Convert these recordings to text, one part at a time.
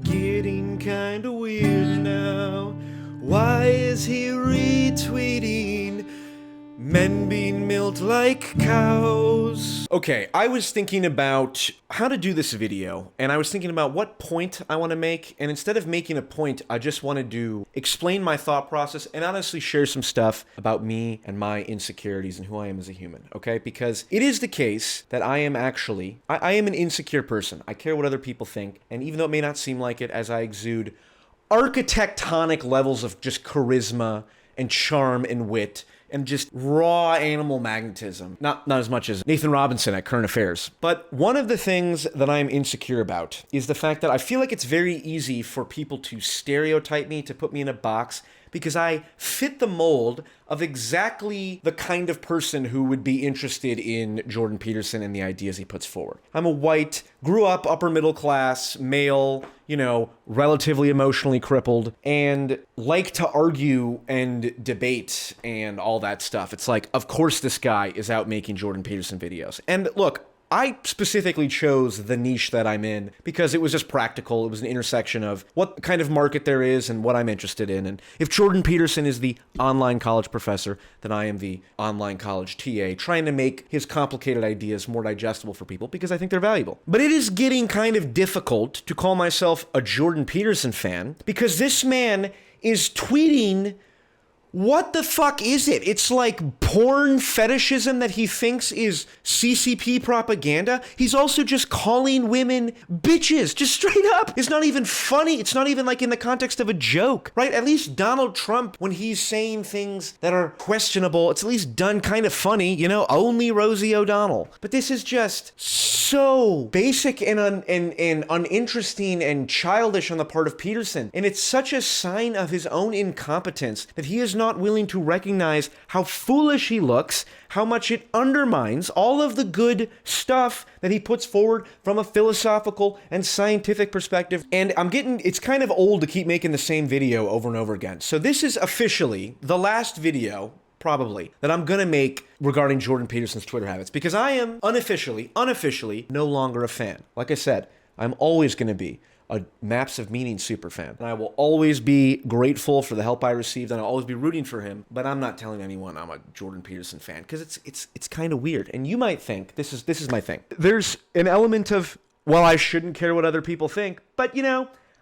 Getting kinda weird now. Why is he retweeting men being milked like cows? Okay, I was thinking about how to do this video, and I was thinking about what point I want to make, and instead of making a point, I just wanted to explain my thought process and honestly share some stuff about me and my insecurities and who I am as a human, okay? Because it is the case that I am actually, I am an insecure person. I care what other people think, and even though it may not seem like it, as I exude architectonic levels of just charisma and charm and wit, and just raw animal magnetism. Not as much as Nathan Robinson at Current Affairs. But one of the things that I'm insecure about is the fact that I feel like it's very easy for people to stereotype me, to put me in a box, because I fit the mold of exactly the kind of person who would be interested in Jordan Peterson and the ideas he puts forward. I'm a white, grew up upper middle class, male, relatively emotionally crippled, and like to argue and debate and all that stuff. It's like, of course this guy is out making Jordan Peterson videos. And look, I specifically chose the niche that I'm in because it was just practical. It was an intersection of what kind of market there is and what I'm interested in. And if Jordan Peterson is the online college professor, then I am the online college TA, trying to make his complicated ideas more digestible for people because I think they're valuable. But it is getting kind of difficult to call myself a Jordan Peterson fan because this man is tweeting. What the fuck is it? It's like porn fetishism that he thinks is CCP propaganda. He's also just calling women bitches, just straight up. It's not even funny. It's not even like in the context of a joke, right? At least Donald Trump, when he's saying things that are questionable, it's at least done kind of funny, only Rosie O'Donnell. But this is just so basic and uninteresting and childish on the part of Peterson. And it's such a sign of his own incompetence that he is not willing to recognize how foolish he looks, how much it undermines all of the good stuff that he puts forward from a philosophical and scientific perspective. And it's kind of old to keep making the same video over and over again. So this is officially the last video, probably, that I'm gonna make regarding Jordan Peterson's Twitter habits, because I am unofficially no longer a fan. Like I said, I'm always gonna be a Maps of Meaning super fan. And I will always be grateful for the help I received, and I'll always be rooting for him, but I'm not telling anyone I'm a Jordan Peterson fan, because it's kind of weird. And you might think, this is my thing. There's an element of, well, I shouldn't care what other people think, but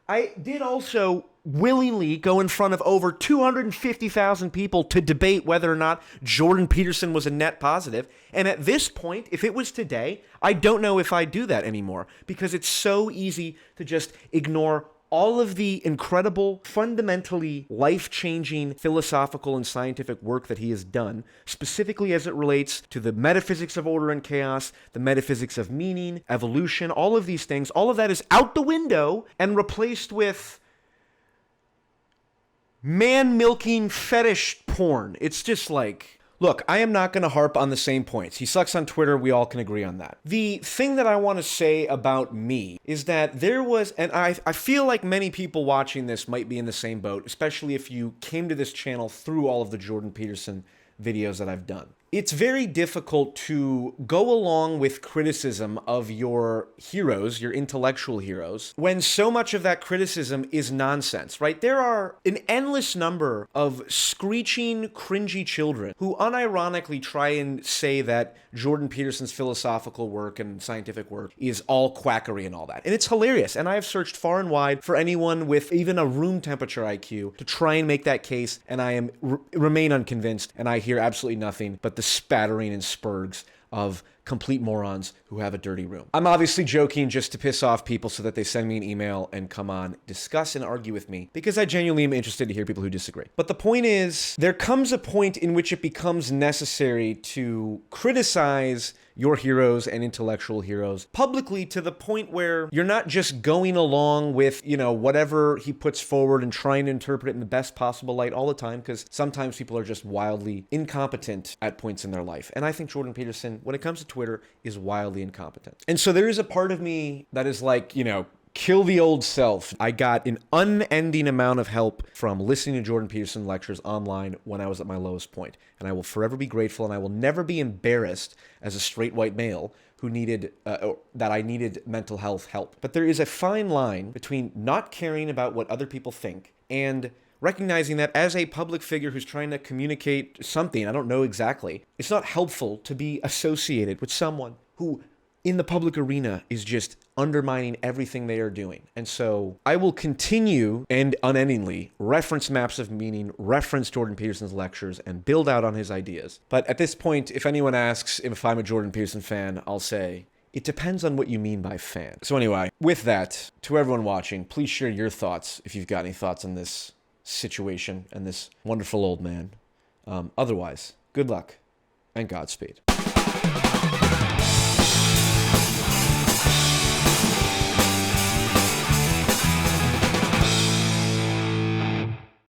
I did also willingly go in front of over 250,000 people to debate whether or not Jordan Peterson was a net positive. And at this point, if it was today, I don't know if I'd do that anymore, because it's so easy to just ignore all of the incredible, fundamentally life-changing philosophical and scientific work that he has done, specifically as it relates to the metaphysics of order and chaos, the metaphysics of meaning, evolution, all of these things. All of that is out the window and replaced with man-milking fetish porn. It's just like, look, I am not going to harp on the same points. He sucks on Twitter. We all can agree on that. The thing that I want to say about me is that there was, and I feel like many people watching this might be in the same boat, especially if you came to this channel through all of the Jordan Peterson videos that I've done. It's very difficult to go along with criticism of your heroes, your intellectual heroes, when so much of that criticism is nonsense, right? There are an endless number of screeching, cringy children who unironically try and say that Jordan Peterson's philosophical work and scientific work is all quackery and all that. And it's hilarious. And I have searched far and wide for anyone with even a room temperature IQ to try and make that case, and I remain unconvinced, and I hear absolutely nothing but the spattering and spurgs of complete morons who have a dirty room. I'm obviously joking just to piss off people so that they send me an email and come on, discuss and argue with me, because I genuinely am interested to hear people who disagree. But the point is, there comes a point in which it becomes necessary to criticize your heroes and intellectual heroes publicly, to the point where you're not just going along with, whatever he puts forward and trying to interpret it in the best possible light all the time, because sometimes people are just wildly incompetent at points in their life. And I think Jordan Peterson, when it comes to Twitter, is wildly incompetent. And so there is a part of me that is like, Kill the old self. I got an unending amount of help from listening to Jordan Peterson lectures online when I was at my lowest point. And I will forever be grateful, and I will never be embarrassed as a straight white male who needed, that I needed mental health help. But there is a fine line between not caring about what other people think and recognizing that as a public figure who's trying to communicate something, I don't know exactly, it's not helpful to be associated with someone who in the public arena is just undermining everything they are doing. And so I will continue and unendingly reference maps of meaning, reference Jordan Peterson's lectures, and build out on his ideas. But at this point, if anyone asks if I'm a Jordan Peterson fan, I'll say, it depends on what you mean by fan. So anyway, with that, to everyone watching, please share your thoughts if you've got any thoughts on this situation and this wonderful old man. Otherwise, good luck and Godspeed.